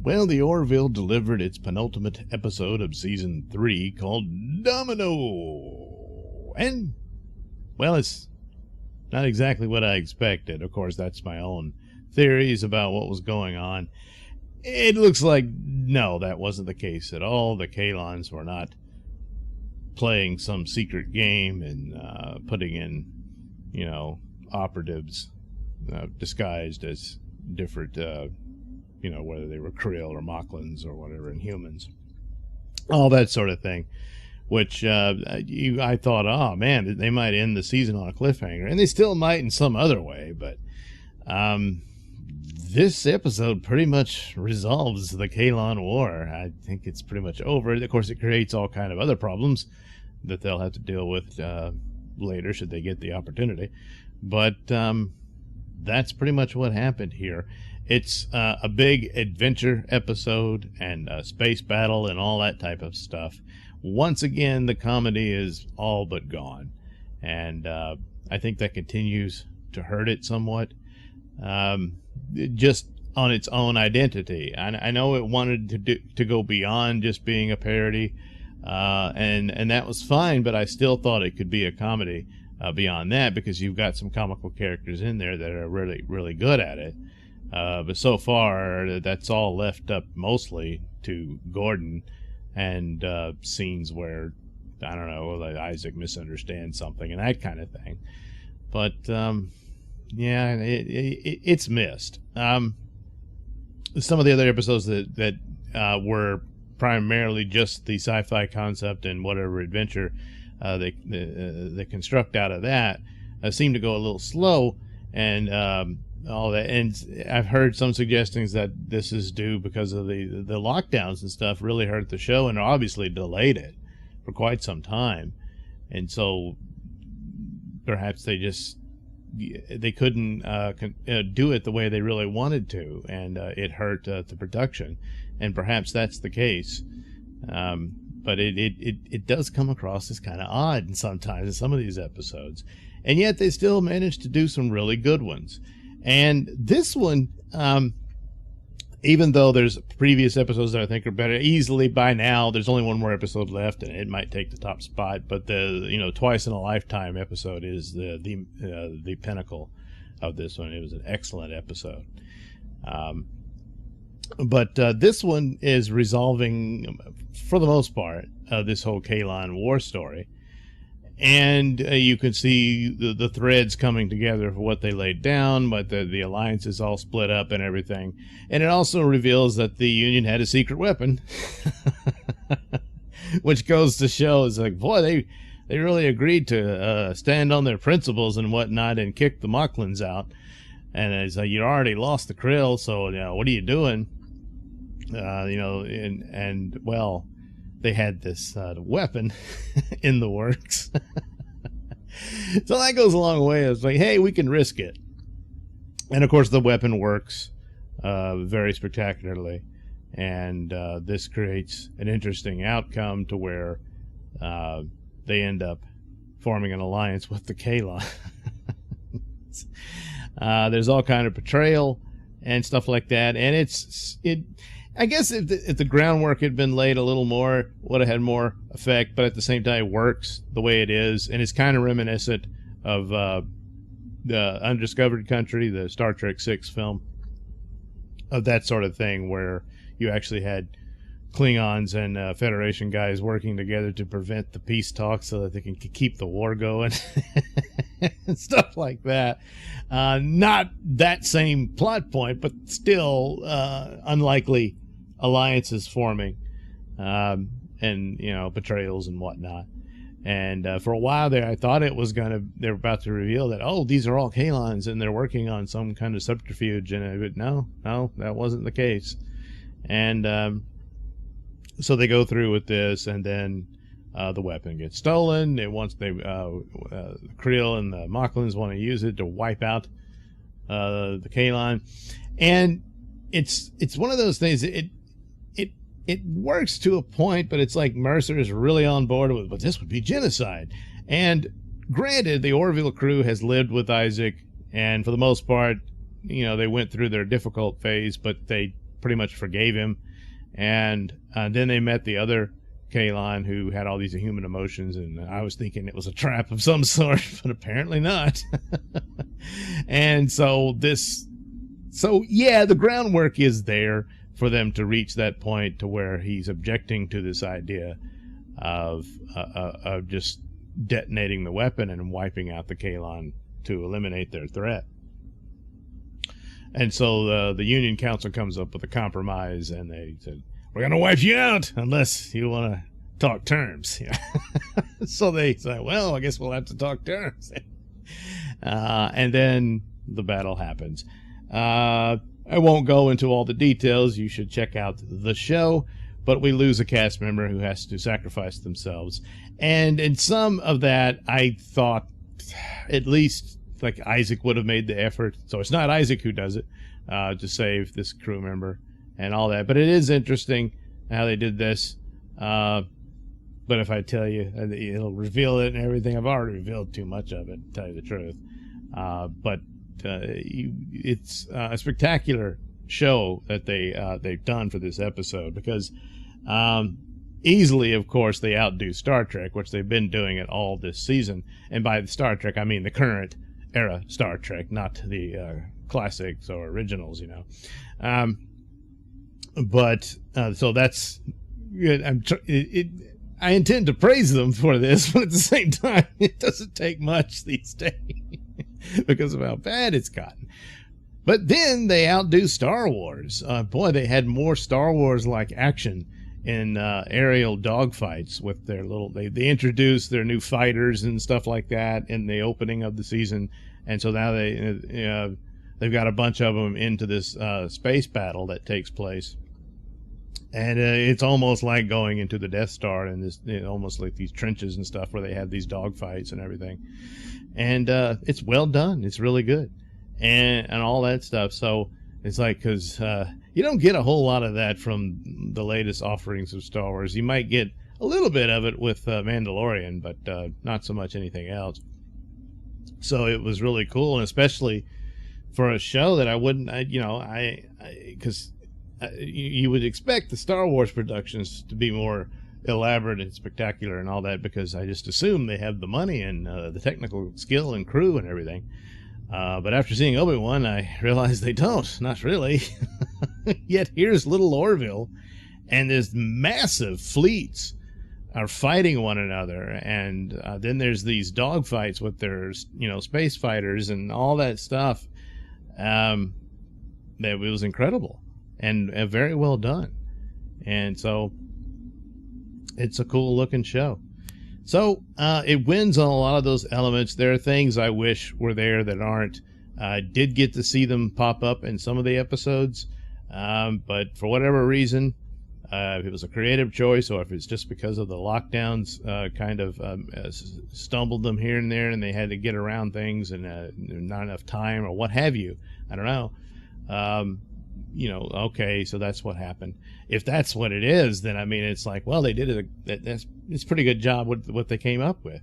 Well, the Orville delivered its penultimate episode of Season 3 called Domino. And, well, it's not exactly what I expected. Of course, that's my own theories about what was going on. It looks like, no, that wasn't the case at all. The Kalons were not playing some secret game and putting in, operatives disguised as different, whether they were Krill or Mocklins or whatever, and humans. All that sort of thing. Which I thought, oh, man, they might end the season on a cliffhanger. And they still might in some other way, but this episode pretty much resolves the Kalon War. I think it's pretty much over. Of course, it creates all kind of other problems that they'll have to deal with later, should they get the opportunity. But that's pretty much what happened here. It's a big adventure episode and a space battle and all that type of stuff. Once again, the comedy is all but gone. And I think that continues to hurt it somewhat. Just on its own identity. I know it wanted to go beyond just being a parody, and that was fine, but I still thought it could be a comedy beyond that, because you've got some comical characters in there that are really, really good at it. But so far, that's all left up mostly to Gordon and scenes where, I don't know, like Isaac misunderstands something and that kind of thing. But yeah, it's missed. Some of the other episodes that were primarily just the sci-fi concept and whatever adventure they construct out of that seem to go a little slow, and all that. And I've heard some suggestions that this is due because of the lockdowns and stuff really hurt the show and obviously delayed it for quite some time. And so perhaps they couldn't do it the way they really wanted to, and it hurt the production, and perhaps that's the case. But it does come across as kind of odd and sometimes in some of these episodes, and yet they still managed to do some really good ones. And this one, even though there's previous episodes that I think are better, easily by now there's only one more episode left and it might take the top spot, but the Twice in a Lifetime episode is the pinnacle of this one. It was an excellent episode. But this one is resolving, for the most part, this whole Kalon War story. And you can see the threads coming together for what they laid down, but the alliance is all split up and everything. And it also reveals that the Union had a secret weapon, which goes to show, it's like, boy, they really agreed to stand on their principles and whatnot and kick the Mocklins out. And it's like, you already lost the Krill, so what are you doing? Well, they had this weapon in the works. So that goes a long way. It's like, hey, we can risk it. And of course the weapon works very spectacularly, and this creates an interesting outcome to where they end up forming an alliance with the Kalon. There's all kind of betrayal and stuff like that, and I guess if the groundwork had been laid a little more, would have had more effect, but at the same time it works the way it is, and it's kind of reminiscent of the Undiscovered Country, the Star Trek VI film, of that sort of thing, where you actually had Klingons and Federation guys working together to prevent the peace talks so that they can keep the war going and stuff like that. Not that same plot point, but still unlikely alliances forming, and betrayals and whatnot. And for a while there, I thought they were about to reveal that, oh, these are all Kalons and they're working on some kind of subterfuge, and no, that wasn't the case. And so they go through with this, and then the weapon gets stolen. Krill and the Mocklins want to use it to wipe out the Kalon, and it's one of those things. It works to a point, but it's like Mercer is really on board with, but this would be genocide. And granted, the Orville crew has lived with Isaac, and for the most part, they went through their difficult phase, but they pretty much forgave him. And then they met the other Kalon who had all these human emotions, and I was thinking it was a trap of some sort, but apparently not. And so yeah, the groundwork is there for them to reach that point to where he's objecting to this idea of just detonating the weapon and wiping out the Kalon to eliminate their threat. And so the Union Council comes up with a compromise, and they said, we're going to wipe you out unless you want to talk terms. So they say, well, I guess we'll have to talk terms. And then the battle happens. I won't go into all the details. You should check out the show. But we lose a cast member who has to sacrifice themselves. And in some of that, I thought at least like Isaac would have made the effort. So it's not Isaac who does it to save this crew member and all that. But it is interesting how they did this. But if I tell you, it'll reveal it and everything. I've already revealed too much of it, to tell you the truth. But it's a spectacular show that they've done for this episode, because easily, of course, they outdo Star Trek, which they've been doing it all this season. And by Star Trek, I mean the current era Star Trek, not the classics or originals, but so that's good. I intend to praise them for this, but at the same time, it doesn't take much these days because of how bad it's gotten. But then they outdo Star Wars. Boy, they had more Star Wars-like action in aerial dogfights with their little. They introduced their new fighters and stuff like that in the opening of the season, and so now they've got a bunch of them into this space battle that takes place, and it's almost like going into the Death Star and this, almost like these trenches and stuff where they have these dogfights and everything, and it's well done. It's really good. And all that stuff. So it's like, because you don't get a whole lot of that from the latest offerings of Star Wars. You might get a little bit of it with Mandalorian, but not so much anything else. So it was really cool, and especially for a show that I wouldn't, because you would expect the Star Wars productions to be more elaborate and spectacular and all that, because I just assume they have the money and the technical skill and crew and everything. But after seeing Obi-Wan, I realized they don't. Not really. Yet here's little Orville, and there's massive fleets are fighting one another, and then there's these dogfights with their, space fighters and all that stuff. That it was incredible and very well done, and so it's a cool looking show. So it wins on a lot of those elements. There are things I wish were there that aren't. I did get to see them pop up in some of the episodes, but for whatever reason, if it was a creative choice or if it's just because of the lockdowns stumbled them here and there and they had to get around things and not enough time or what have you, I don't know. Okay, so that's what happened. If that's what it is, then I mean, it's like, well, they did it's a pretty good job with what they came up with,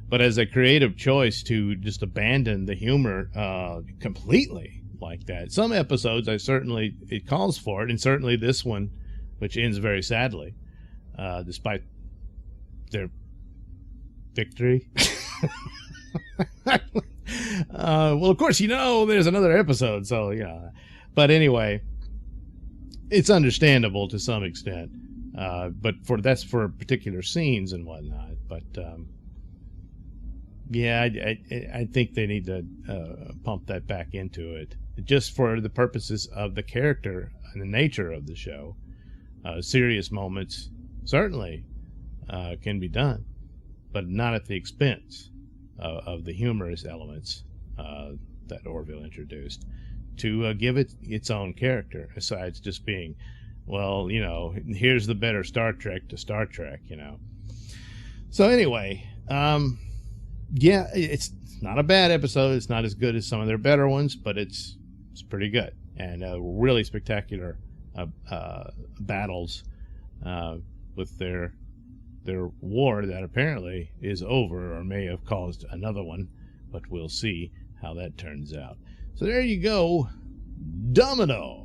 But as a creative choice to just abandon the humor completely like that, some episodes it calls for it, and certainly this one, which ends very sadly, despite their victory. Well, of course, there's another episode, so But anyway, it's understandable to some extent, but that's for particular scenes and whatnot. But I think they need to pump that back into it, just for the purposes of the character and the nature of the show. Serious moments certainly can be done, but not at the expense of the humorous elements that Orville introduced, to give it its own character, besides just being, well, here's the better Star Trek to Star Trek, So anyway, it's not a bad episode. It's not as good as some of their better ones, but it's pretty good, and really spectacular battles with their war that apparently is over, or may have caused another one, but we'll see how that turns out. So there you go, Domino.